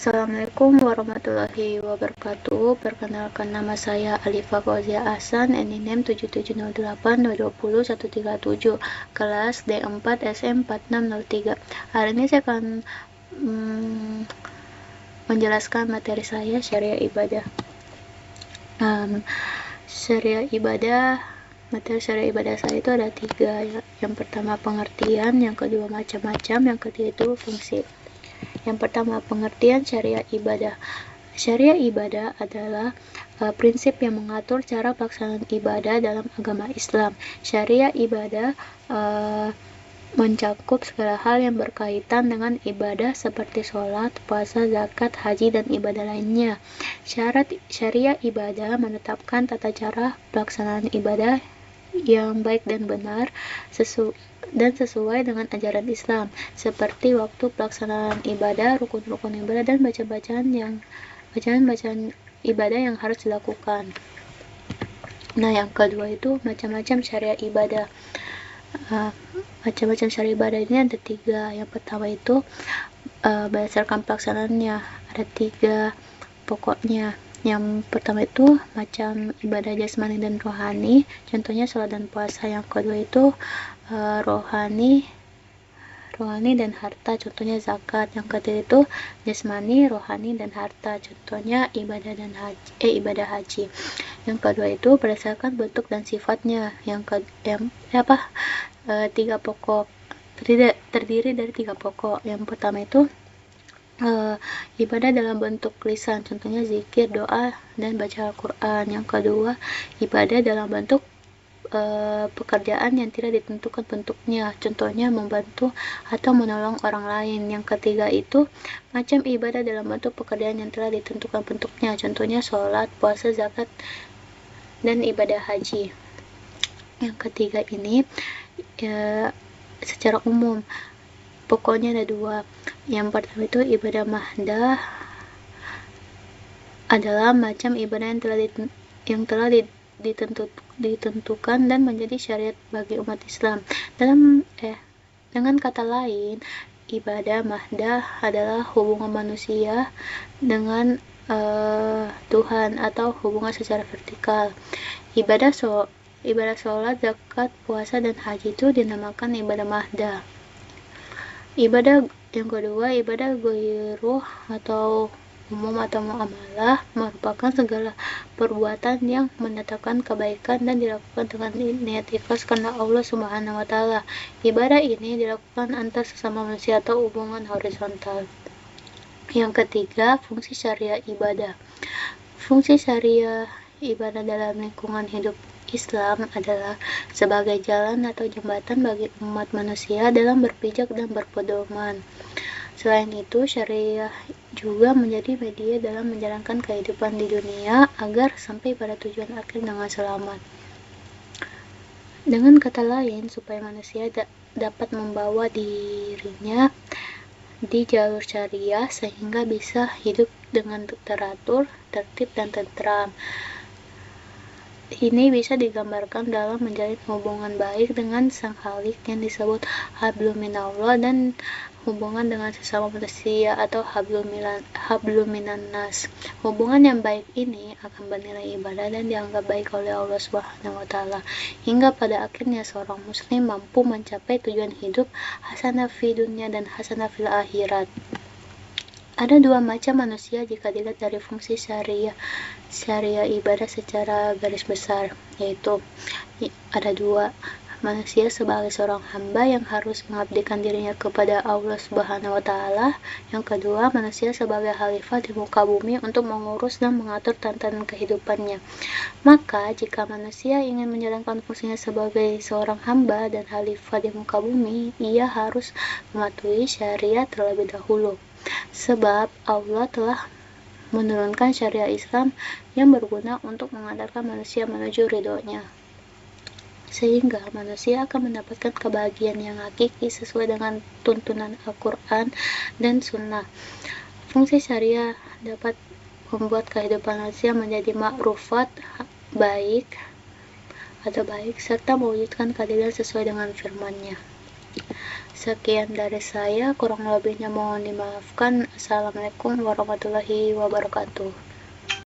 Assalamualaikum warahmatullahi wabarakatuh. Perkenalkan, nama saya Alifa Fauzia Ahsan, NIM 7708220137, kelas D4 SM4603. Hari ini saya akan menjelaskan materi saya, syariah ibadah. Materi syariah ibadah saya itu ada 3 ya. Yang pertama pengertian, yang kedua macam-macam, yang ketiga itu fungsi. Yang pertama, pengertian syariah ibadah. Syariah ibadah adalah prinsip yang mengatur cara pelaksanaan ibadah dalam agama Islam. Syariah ibadah mencakup segala hal yang berkaitan dengan ibadah seperti sholat, puasa, zakat, haji, dan ibadah lainnya. Syarat syariah ibadah menetapkan tata cara pelaksanaan ibadah yang baik dan benar sesuai dengan ajaran Islam, seperti waktu pelaksanaan ibadah, rukun-rukun ibadah, dan bacaan ibadah yang harus dilakukan. Nah, yang kedua itu macam-macam syariah ibadah. Macam-macam syariah ibadah ini ada 3. Yang pertama itu berdasarkan pelaksanaannya ada 3 pokoknya. Yang pertama itu macam ibadah jasmani dan rohani, contohnya sholat dan puasa. Yang kedua itu rohani dan harta, contohnya zakat. Yang ketiga itu jasmani, rohani, dan harta, contohnya ibadah haji. Yang kedua itu berdasarkan bentuk dan sifatnya. Terdiri dari 3 pokok. Yang pertama itu ibadah dalam bentuk lisan, contohnya zikir, doa, dan baca Al-Quran. Yang kedua, ibadah dalam bentuk pekerjaan yang tidak ditentukan bentuknya, contohnya membantu atau menolong orang lain. Yang ketiga itu macam ibadah dalam bentuk pekerjaan yang telah ditentukan bentuknya, contohnya sholat, puasa, zakat, dan ibadah haji. Yang ketiga ini secara umum pokoknya ada 2. Yang pertama itu ibadah mahdah adalah macam ibadah yang telah ditentukan dan menjadi syariat bagi umat Islam. Dengan kata lain, ibadah mahdah adalah hubungan manusia dengan Tuhan atau hubungan secara vertikal. Ibadah sholat, zakat, puasa, dan haji itu dinamakan ibadah mahdah. Ibadah yang kedua, ibadah ghairuh atau umum atau muamalah, merupakan segala perbuatan yang mendatangkan kebaikan dan dilakukan dengan niat ikhlas karena Allah Subhanahu wa Ta'ala. Ibadah ini dilakukan antar sesama manusia atau hubungan horizontal. Yang ketiga, fungsi syariah ibadah. Fungsi syariah ibadah dalam lingkungan hidup Islam adalah sebagai jalan atau jembatan bagi umat manusia dalam berpijak dan berpedoman. Selain itu, syariah juga menjadi media dalam menjalankan kehidupan di dunia agar sampai pada tujuan akhir dengan selamat. Dengan kata lain, supaya manusia dapat membawa dirinya di jalur syariah sehingga bisa hidup dengan teratur, tertib, dan tentram. Ini bisa digambarkan dalam menjalin hubungan baik dengan sang Khalik yang disebut hablum minallah, dan hubungan dengan sesama manusia atau hablum minan nas. Hubungan yang baik ini akan bernilai ibadah dan dianggap baik oleh Allah Subhanahu wa Ta'ala, hingga pada akhirnya seorang muslim mampu mencapai tujuan hidup hasanah fi dunya dan hasanah fil akhirat. Ada 2 macam manusia jika dilihat dari fungsi syariah ibadah secara garis besar, yaitu ada 2. Manusia sebagai seorang hamba yang harus mengabdikan dirinya kepada Allah Subhanahu wa Ta'ala. Yang kedua, manusia sebagai khalifah di muka bumi untuk mengurus dan mengatur tatanan kehidupannya. Maka, jika manusia ingin menjalankan fungsinya sebagai seorang hamba dan khalifah di muka bumi, ia harus mematuhi syariat terlebih dahulu. Sebab Allah telah menurunkan syariat Islam yang berguna untuk mengantarkan manusia menuju ridhonya, sehingga manusia akan mendapatkan kebahagiaan yang hakiki sesuai dengan tuntunan Al-Quran dan Sunnah. Fungsi syariah dapat membuat kehidupan manusia menjadi ma'rufat, baik, serta mewujudkan keadilan sesuai dengan firman-Nya. Sekian dari saya, kurang lebihnya mohon dimaafkan. Assalamualaikum warahmatullahi wabarakatuh.